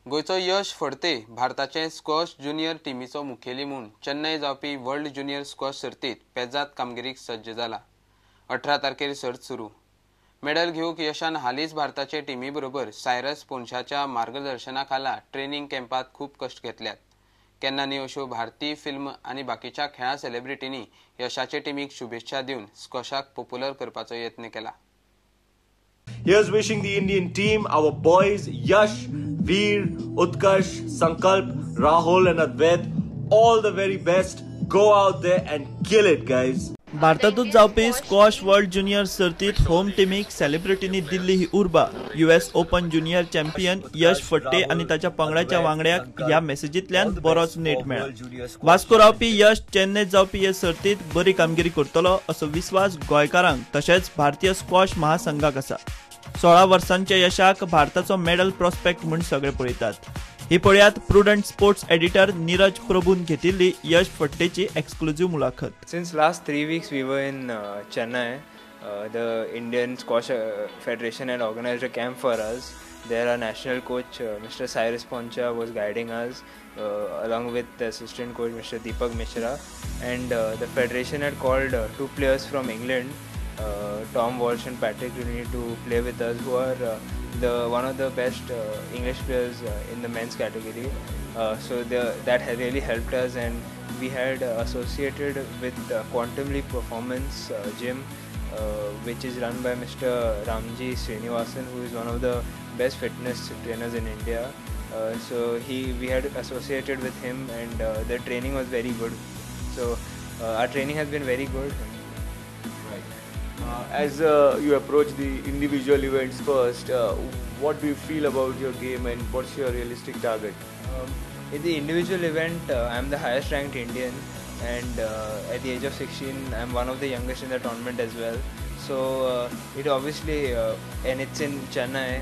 गोयचो यश फडते भारताचे squash junior टीमीचो मुखेली म्हूण चेन्नई जावपी वर्ल्ड ज्युनियर स्क्वॉश सर्तीत पेजात कामगिरीक सज्ज जाला. 18 तारखेर सर्त सुरू. मेडल घेवंक यशान हालींच भारताचे टीमी बरोबर सायरस पोन्शाच्या मार्गदर्शनाखाला ट्रेनिंग कॅम्पात खूब कश्ट घेतल्यात. केन्नानी अश्यो भारतीय फिल्म आनी बाकीच्या खेळा सेलिब्रिटींनी यशाचे टीमीक शुभेच्छा दिवन स्क्वॉशाक पॉप्युलर करपाचो यत्न केला. Here's wishing the Indian team, our boys Yash, Veer, Utkarsh, Sankalp, Rahul and Advait, all the very best. Go out there and kill it, guys. भारतातूच जावपी स्क्वॉश वर्ल्ड ज्युनियर सर्तीत होम टीमीक सेलिब्रिटींनी दिल्ली ही उर्बा. US ओपन ज्युनियर चॅम्पियन यश फडते आनी ताच्या पंगडाच्या वांगड्याक ह्या मेसेजींतल्यान बरोच net मेळ्ळा. Vasco रावपी यश चेन्नईत जावपी हे सर्तीत बरी कामगिरी करतलो असो विस्वास गोंयकारांक तशेंच भारतीय स्क्वॉश महासंघाक आसा. 16 वर्सांच्या यशाक भारताचो मेडल प्रॉस्पेक्ट म्हूण सगळे पळयतात. ही पळयात प्रुडंट स्पोर्ट्स एडिटर नीरज प्रभून घेतिल्ली यश फडतेची एक्सक्लुझिव्ह मुलाखत. Since last 3 weeks we were in Chennai. The Indian Squash Federation had organized a camp for us. There our national coach Mr. Cyrus Poncha was guiding us along with the assistant coach Mr. Deepak Mishra, and the federation had called 2 players from England, Tom Walsh and Patrick Rooney, to play with us, who are one of the best English players in the men's category. So that really helped us, and we had associated with Quantum Leap Performance Gym, which is run by Mr. Ramji Srinivasan, who is one of the best fitness trainers in India. So we had associated with him, and the training was very good. So our training has been very good. As you approach the individual events first, what do you feel about your game and what's your realistic target? In the individual event, I'm the highest ranked Indian, and at the age of 16, I'm one of the youngest in the tournament as well. So it obviously, and it's in Chennai,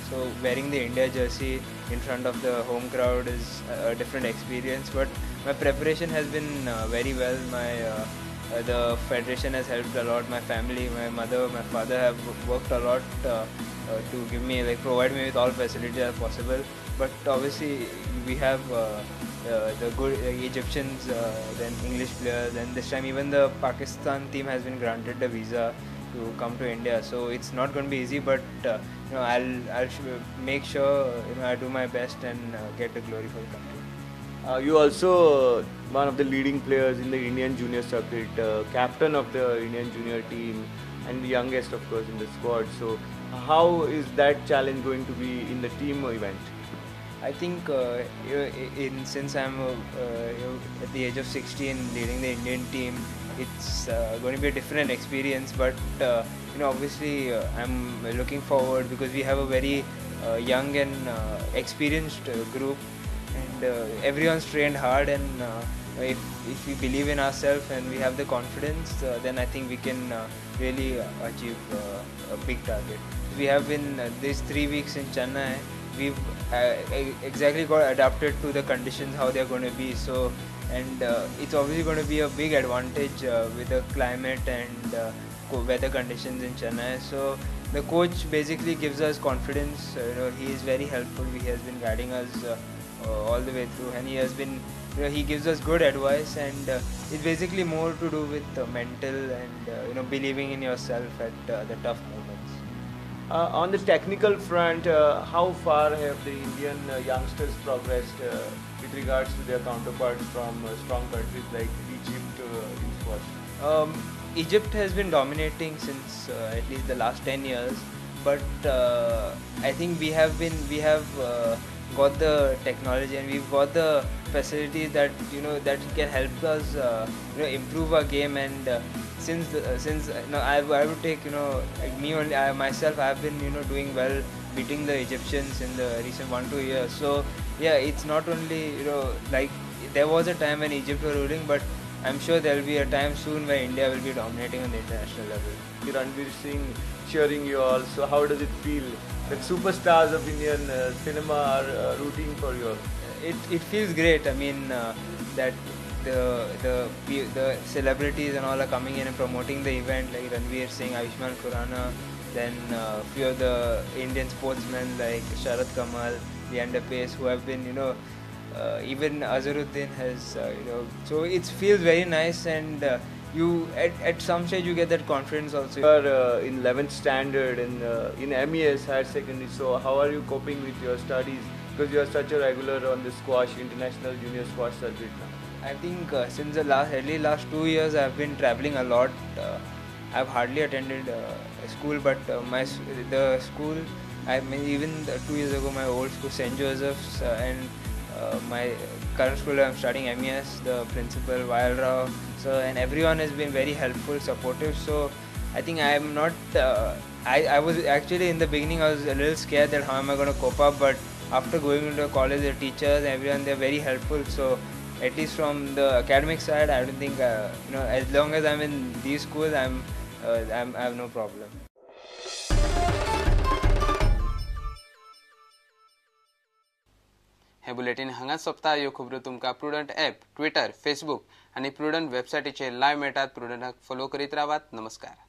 so wearing the India jersey in front of the home crowd is a different experience. But my preparation has been very well. The federation has helped a lot. My family, my mother, my father have worked a lot to give me, provide me with all facilities as possible. But obviously we have the good Egyptians, then English players, and this time even the Pakistan team has been granted a visa to come to India. So it's not going to be easy, but I'll make sure I do my best and get the glory for the country. You also one of the leading players in the Indian junior circuit, captain of the Indian junior team, and the youngest of course in the squad. So how is that challenge going to be in the team event? I think since I'm at the age of 16 leading the Indian team, it's going to be a different experience. But obviously I'm looking forward because we have a very young and experienced group, and everyone's trained hard, and if we believe in ourselves and we have the confidence, then I think we can really achieve a big target. We have been these 3 weeks in Chennai. We've exactly got adapted to the conditions how they're going to be. So, and it's obviously going to be a big advantage with the climate and weather conditions in Chennai. So the coach basically gives us confidence. He is very helpful. He has been guiding us all the way through, and he has been he gives us good advice, and it's basically more to do with mental and believing in yourself at the tough moments. On the technical front, how far have the Indian youngsters progressed with regards to their counterparts from strong countries like Egypt in squash? Egypt has been dominating since at least the last 10 years, but I think we have got the technology, and we've got the facilities that that can help us improve our game. And since I would take like me only, myself, I've been doing well, beating the Egyptians in the recent 1-2 years. So yeah, it's not only like there was a time when Egypt were ruling, but I'm sure there will be a time soon where India will be dominating on the international level. Ranveer Singh cheering you all. So how does it feel that superstars of Indian cinema are rooting for you all? It feels great. I mean that the celebrities and all are coming in and promoting the event, like Ranveer Singh, Ayushmann Khurrana, then few of the Indian sportsmen like Sharat Kamal, Leander Pace, who have been, even Azharuddin has, so it feels very nice, and you at some stage you get that confidence also. You are in 11th standard in MES higher secondary, so how are you coping with your studies? Because you are such a regular on the squash, international junior squash circuit now. I think since the last 2 years I've been traveling a lot. I've hardly attended school, but the school, I mean, even 2 years ago, my old school, St. Joseph's, and my current school, I'm studying MES, the principal, Vayal Rao, so, and everyone has been very helpful, supportive. So I think I am not, I was actually in the beginning, I was a little scared that how am I going to cope up, but after going into college, the teachers, everyone, they're very helpful. So at least from the academic side, I don't think, as long as I'm in these schools, I have no problem. हे bulletin हांगा सोंपता. ह्यो खबरो तुमकां Prudent app, Twitter, Facebook आनी Prudent वेबसायटीचेर live मेळटात. प्रुडंटाक फॉलो करीत रावात. नमस्कार.